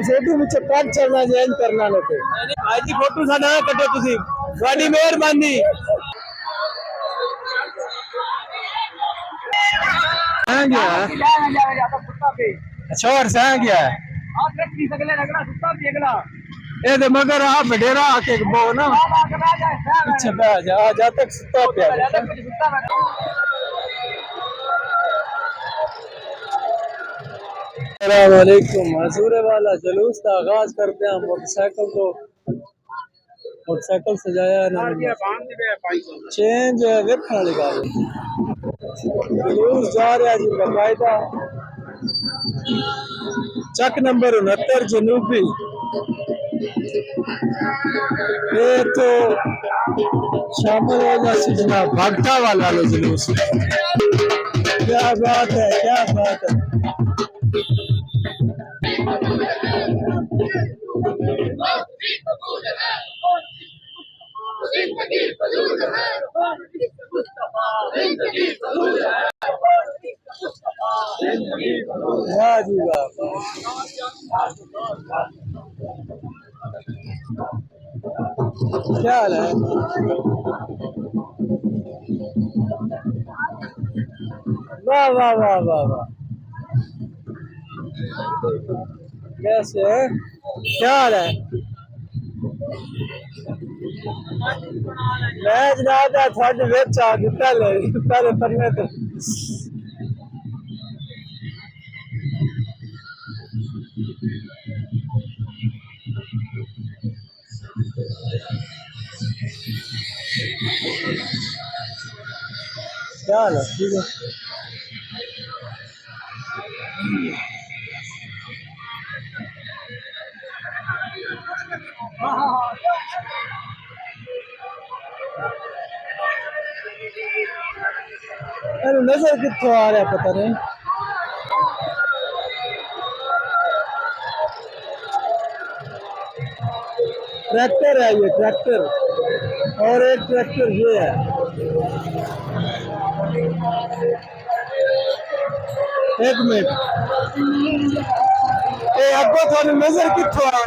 Photo मुझे cut चलना change करना लोग आज फोटो साडा कटो तुसी बड़ी मेहरबानी आ गया अच्छा और से आ गया ये तो मगर आप डेरा आके बो ना पीछे बैठ जा जा तक सुता पे अस्सलामुअलैकुम मजूरे वाला जुलूस का आगाज करते हैं मोटरसाइकिल सजाया ना चेंज वेखने वाली गल जुलूस जा रहा जी बकायदा चक नंबर 69 जनूबी ये तो शामिल होगा सीजना भागता वाला जुलूस क्या बात है क्या बात है वाह जी वाह क्या हाल है वाह वाह वाह वाह वाह कैसे है क्या हाल है मैं जनाब थोड़े विच आ गई पहले पन्ने ते क्या हाल है ठीक है अरे नजर कितों आ रहा पता नहीं ट्रैक्टर है ये ट्रैक्टर और एक ट्रैक्टर ये है एक मिनट ये अगो थोड़ी नजर कितों आ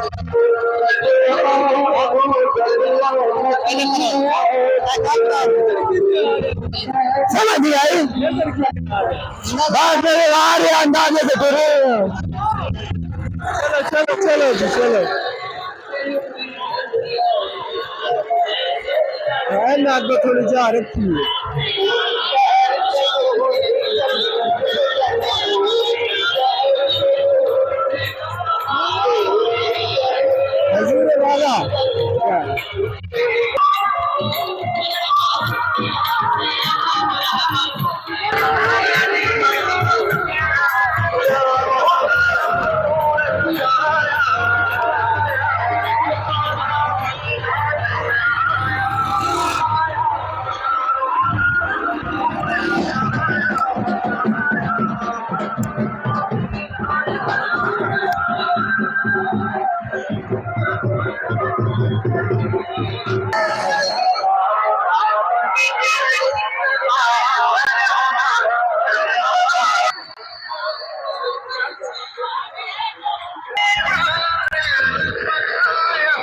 समझ नहीं आई बात मेरे आ रहे अंदाजे से तुरे चलो चलो चलो जी चलो है ना अगो थोड़ी जा रखी है हजूर वाला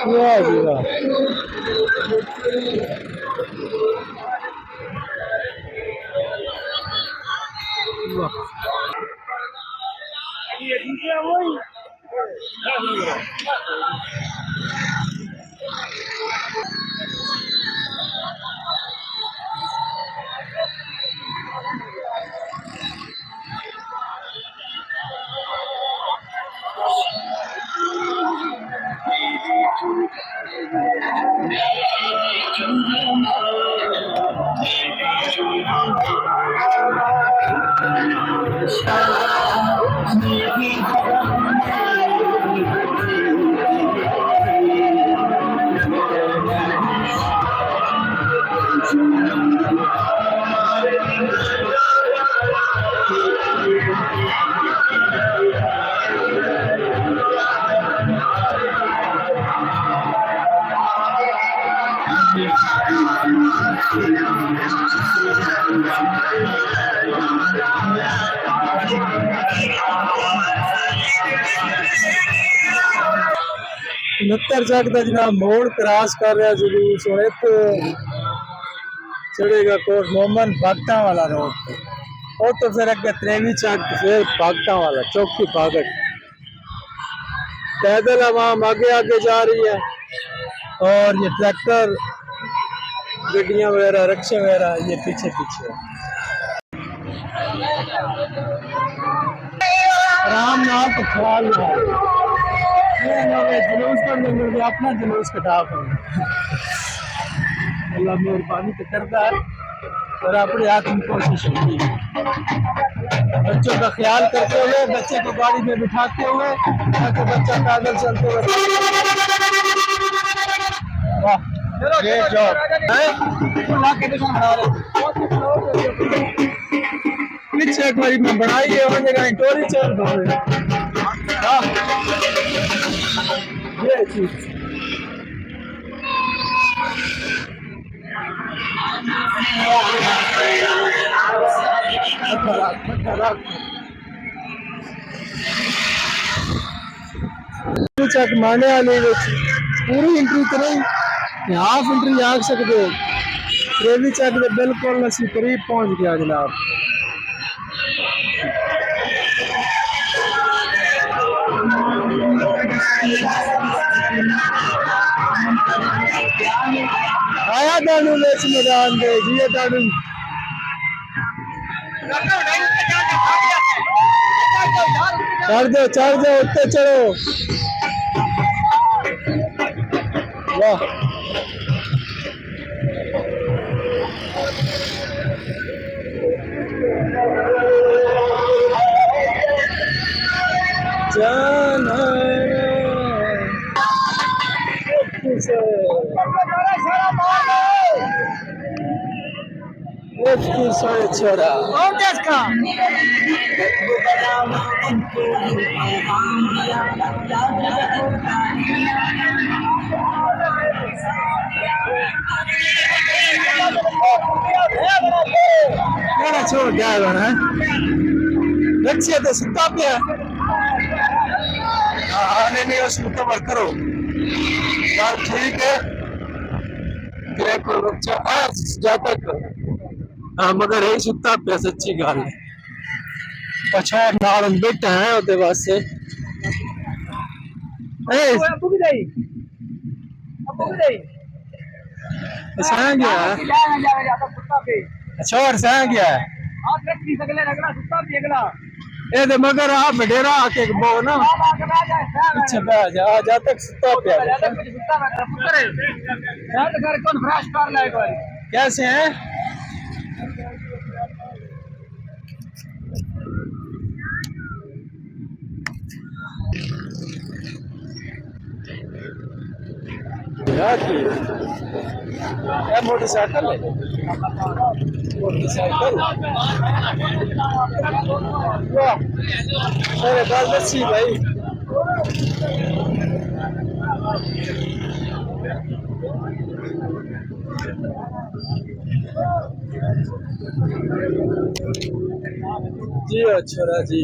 वाह जी वाह नत्तर चक का जनाब मोड़ क्रॉस कर रहा जुलूस और एक चढ़ेगा कोट मोमन भागटा वाला रोड पे और तो फिर अगर त्रेवी चक फिर भागटा वाला चौकी भागट पैदल आवाम आगे आगे जा रही है और ये ट्रैक्टर गड्डियां वगैरह रिक्शे वगैरह ये पीछे पीछे आराम नाल तो ख्याल जुलूस कर अपना जुलूस कटा अल्लाह मेहरबानी तो करता है और अपने हाथ में कोशिश होती है बच्चों का ख्याल करते हुए बच्चे को गाड़ी में बिठाते हुए ताकि बच्चा पैदल चलते हुए ये जॉब पीछे एक बारी मैं बनाई है और जगह टोरी चल ये चीज चक माने वाले पूरी एंट्री तो नहीं हाफ एंट्री आ सकते रेवी चक के बिल्कुल असी करीब पहुंच गया जनाब आया दानू मैच मैदान दे जी दानू चढ़ दो उत्ते चढ़ो वाह जाना छोड़ा छोड़ क्या है रखिए तो सुता पे आने नहीं उसको कवर करो यार ठीक है बच्चा जाता हाँ मगर यही सुता पे सच्ची गल है पछाड़ नाल बेटा है ओदे वास्ते सह गया अच्छा और सह गया ये तो मगर आप डेरा आके बो ना पीछे बैठ जा जा तक सुता पे कैसे हैं मोटरसाइकिल मोटरसाइकिल मेरे बाल बच्ची भाई जी अच्छा जी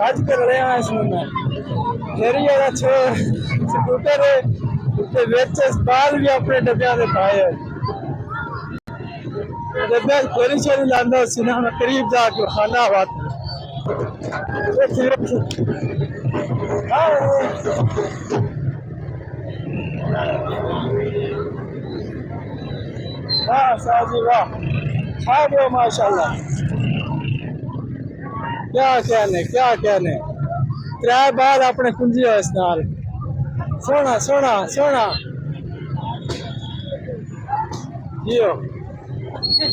आज कर रहे हैं इसमें मेरी स्कूटर बाल भी अपने डब्बिया से पाए डब्बिया फेरी शेरी लाना सिना में करीब जाके खाना बात वाह साजी वाह हाँ वो माशाल्लाह क्या कहने त्रै बार अपने कुंजी हो इस नाल सोना सोना सोना जियो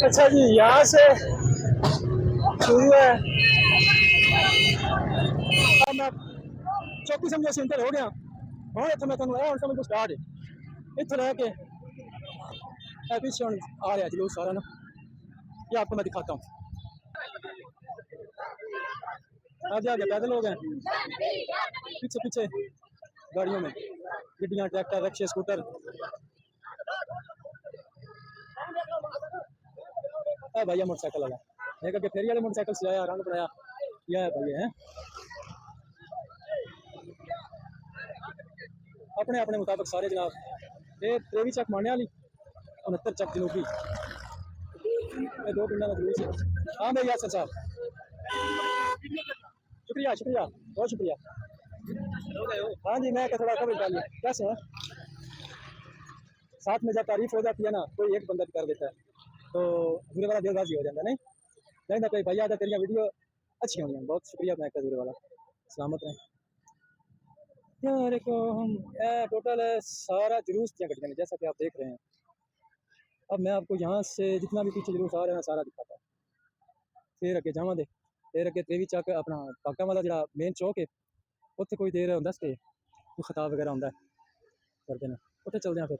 अच्छा जी यहाँ से शुरू है चौकी समझो सेंटर हो गया हाँ इतना मैं तुम आया समझो स्टार्ट है इतना रह के पीछे आ रहा जुलूस सारा ना ये आपको मैं दिखाता हूँ आगे आगे पैदल हो गए पीछे पीछे गाड़ियों में, गड्डियाँ, ट्रैक्टर, रिक्शे, स्कूटर। भैया मोटरसाइकिल वाला एक अगे फेरी वाले मोटरसाइकिल से आया, रंग बनाया, यह है भाई है अपने अपने मुताबिक सारे जनाब। ये त्रेवी चक माने वाली, 69 चक जनूबी, ये दो पिंडा का जुलूस है। हाँ भाई यासर साहब, शुक्रिया शुक्रिया, बहुत शुक्रिया। हाँ जी, मैं थोड़ा कवर डाल लिया। कैसे हैं? साथ में जब तारीफ हो जाती है ना, कोई एक बंदा कर देता है तो हजूर वाला दिल राजी हो जाता है। नहीं नहीं ना कोई भैया, तेरी वीडियो अच्छी होंगी, बहुत शुक्रिया मैं हजूर वाला, सलामत रहें यार को हम। टोटल सारा जुलूस दिया गड्डियाँ, जैसा कि आप देख रहे हैं। अब मैं आपको यहाँ से जितना भी पीछे जुलूस आ रहा है सारा दिखाता हूँ। फिर अगे जावा दे, फिर अगे त्रेवी चक अपना पाका वाला जो मेन चौक है, उत्थे कोई देर दस के कोई खताब वगैरह होंगे करते हैं, उत्थे चलते हैं। फिर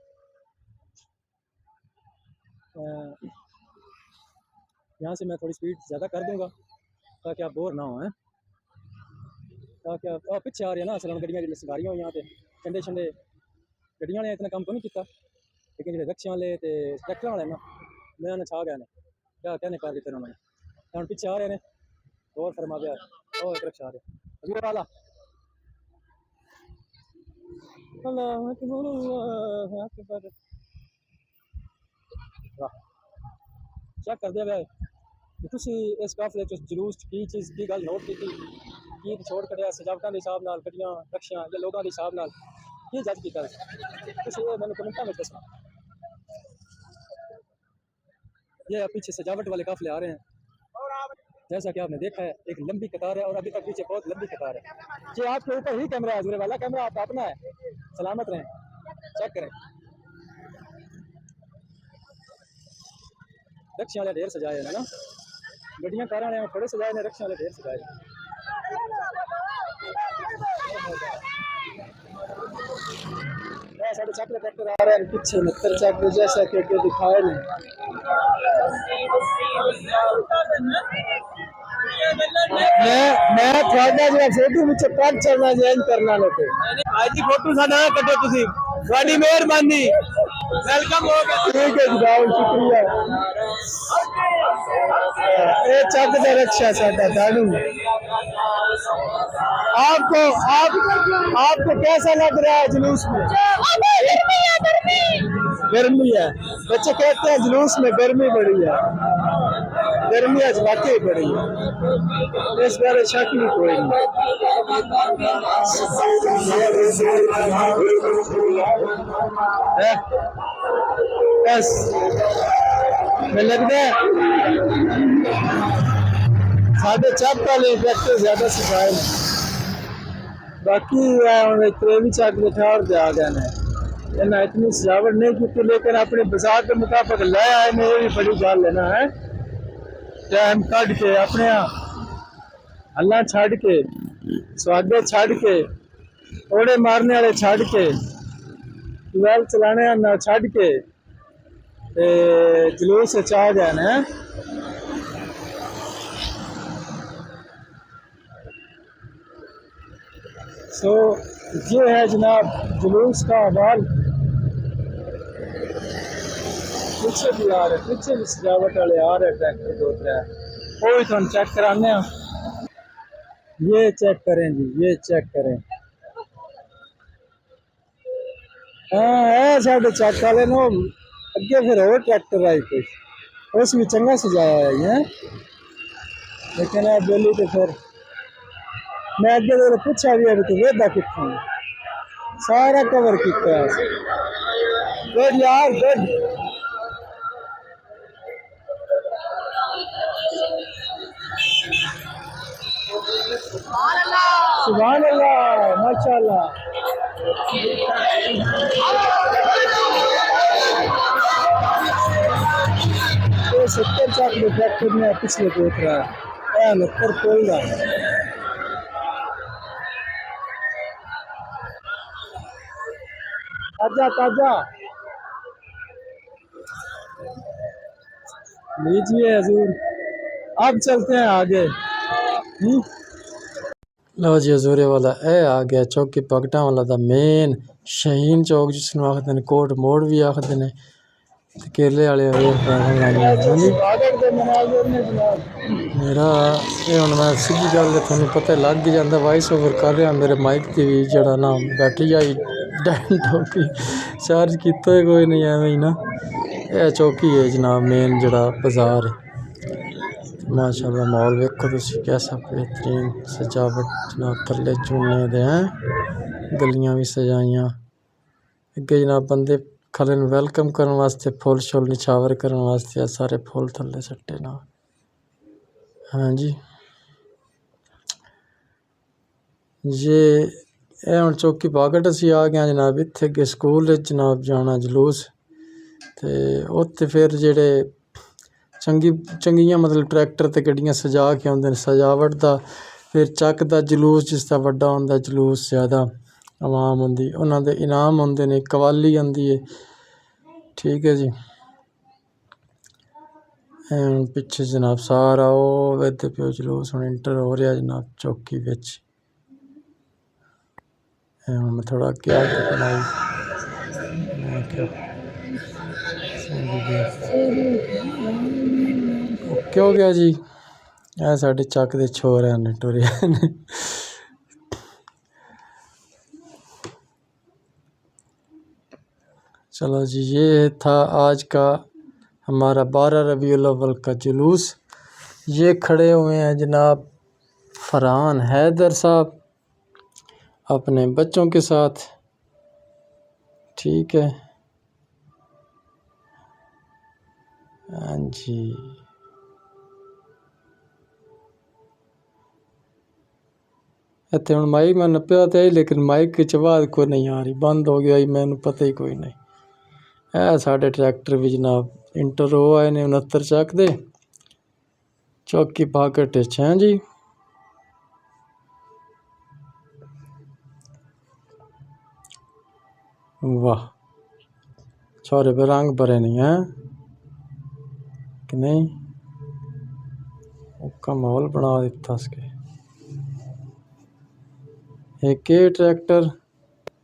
यहाँ से मैं थोड़ी स्पीड ज़्यादा कर दूँगा ताकि आप बोर ना हो, ताकि आप पीछे आ रहे हैं ना असल गड्डियाँ जी सवारियाँ हो यहाँ पे ठंडे ठंडे गड्डियाँ ने इतना काम तो नहीं किया, लेकिन जो रिक्शे वाले तो ट्रैक्टर वाले ना मैं उन्हें छा गए ने क्या कहने कर दिते उन्होंने। हम पीछे आ रहे हैं और फरमा गया और एक रिक्शा आ रहे हजूर वाला। अल्लाह अकबर अल्लाह अकबर। वाह, चेक कर दिया भाई कि तुसी इस काफले च जलूस की चीज़ की गल नोट की की छोड़ कटिया सजावटा के हिसाब नाल गड्डियां रक्शियां या लोगों के हिसाब नाल की जज किया तुसी ये मैंने कमेंटा में दसना। ये पीछे सजावट वाले काफले आ रहे हैं, जैसा कि आपने देखा है एक लंबी कतार है और अभी तक पीछे बहुत लंबी कतार है। जी आपके ऊपर ही कैमरा है हजूर वाला, कैमरा आपका अपना है, सलामत रहें, चेक करें। रक्शे वाले ढेर सजाए हैं ना, गड्डियां कार वाले थोड़े सजाए ने, रक्शे वाले ढेर सजाए। साढ़े चक ट्रैक्टर आ रहे हैं पीछे 69 चक जैसा कि दिखाए नहीं। मैं थोड़ा जो फोटो मुझे कट चलना चेंज करना लोगे आज की फोटो साडा कटो तुसी, थोड़ी मेहरबानी, वेलकम हो गया। ठीक है जनाब, शुक्रिया। ये चक का रक्षा साडा दानू। आपको कैसा लग रहा है जुलूस में? गर्मी है, बच्चे कहते हैं जुलूस में गर्मी बड़ी है, गर्मी आज वाकई बड़ी है, इस बारे शक नहीं कोई नहीं। बस मैं लगता है साढ़े चक वाले ट्रैक्टर ज्यादा सिखाए हैं, बाकी त्रेवी चक बिठार दे आ गए ने, इन्हें इतनी सजावट नहीं की, लेकिन अपने बाजार के मुताबिक ले आए ने, ये भी बड़ी गल लेना है। टाइम कट के अपने अल्लाह छड़ के स्वागत छड़ के ओड़े मारने वाले छड़ के ट्यूबवेल चलाने ना छड़ के जुलूस चाह गए ने। सो ये है जनाब जुलूस का अहवाल। पीछे भी आ रहे, पीछे भी सजावट वाले आ रहे ट्रैक्टर दो त्रै, वो भी थोड़ा चेक कराने। ये चेक करें जी, ये चेक करें। हाँ है साढ़े चक वाले नो अगे फिर और ट्रैक्टर आई कोई, उस भी चंगा सजाया है, लेकिन बोली तो फिर मैं अगे तो पूछा भी है तो वेदा कितों, सारा कवर किया गुड यार गुड। सुभान अल्लाह माशाअल्लाह। तो 70 चक ट्रैक्टर में पिछले देख रहा है 69 कोई ना ताजा ताजा लीजिए हजूर। अब चलते हैं आगे। लो जी हजूरे वाला ए आ गया चौकी पगटा वाला दा मेन शहीन चौक जिसनों आखदे ने कोट मोड़ भी आखदे ने ते केले वाले वेख पैदल लाइया हां जी मेरा ये हुण मैं सीधी गल थोनू पता लग ही जांदा वॉइस ओवर कर रहा मेरे माइक दी भी जेड़ा ना बैटरी आई डेंट हो गई चार्ज कीता ही कोई नहीं एवें ही ना ये चौकी है जनाब मेन जेड़ा बाजार है माशाल्लाह माहौल वेखो तुसी कैसा बेहतरीन सजावट जनाब थल्ले चूने दे हैं गलियां भी सजाइयां अगे जनाब बंदे खड़े ने वेलकम करने वास्ते फुल शुल निछावर करने वास्ते सारे फुल थल्ले सट्टे ना हाँ जी ये हुण चौकी पागट असी आ गए जनाब इत्थे अगे स्कूल जनाब जाना जलूस ते उत्थे फिर जेह्ड़े चंगियां मतलब ट्रैक्टर ते गड्डियां सजा के आउंदे ने सजावट दा फिर चक दा जलूस जिसदा वड्डा होंदा जलूस ज़्यादा आवाम होंदी उन्हां दे इनाम होंदे ने कवाली आंदी है ठीक है जी पिछे जनाब सारा ओह् वेदे पियो जलूस हुण इंटर हो रहा जनाब चौकी बिच मैं थोड़ा अगे आके बनाई मैं क्या ओके हो गया जी ਇਹ ਸਾਡੇ ਚੱਕ ਦੇ ਛੋਰਿਆਂ ਨੇ ਟੁਰਿਆ ਨੇ चलो जी ये था आज का हमारा 12 रबीउल अव्वल का जुलूस ये खड़े हुए हैं जनाब फरहान हैदर साहब अपने बच्चों के साथ ठीक है हाँ जी इतने हम माइक मैं नप्पे तो लेकिन माइक की आवाज़ कोई नहीं आ रही बंद हो गया मैंने पता ही कोई नहीं है साढ़े ट्रैक्टर भी जनाब इंटर हो आए ने 69 चक दे चौकी पाकट हैं जी वाह छोरे पे रंग भरे नहीं हैं कि नहीं उसका माहौल बना दिता उसके एक ट्रैक्टर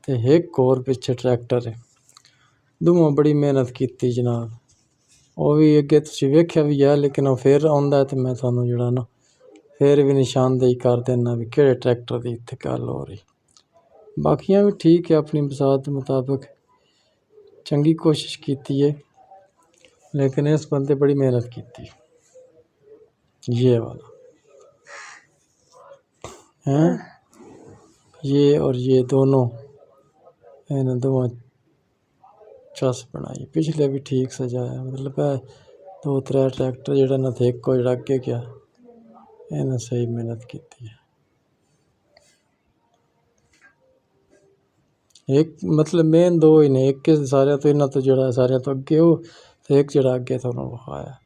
ते एक और पिछे ट्रैक्टर है दोनों बड़ी मेहनत की जनाब वो भी अगे तुसीं वेख्या भी है लेकिन वो फिर आंदा तो मैं थानू जड़ा ना फिर भी निशानदेही कर देना भी केड़े ट्रैक्टर की इत्थे गल हो रही बाकियां भी ठीक है अपनी बसात मुताबिक चंगी कोशिश की है लेकिन इस बंदे बड़ी मेहनत की ये वाला हैं ये और ये दोनों इन्हें दोनों चस बनाई पिछले भी ठीक सजाया मतलब है 2-3 ट्रैक्टर जेड़ा ना थे एक जेड़ा अगे गया इन्हें सही मेहनत की है एक मतलब मेन दो ही ने एक के सारे तो इन्हों तो जड़ा सारे तो अगे हो तो एक जड़ा अगे थोड़ा विखाया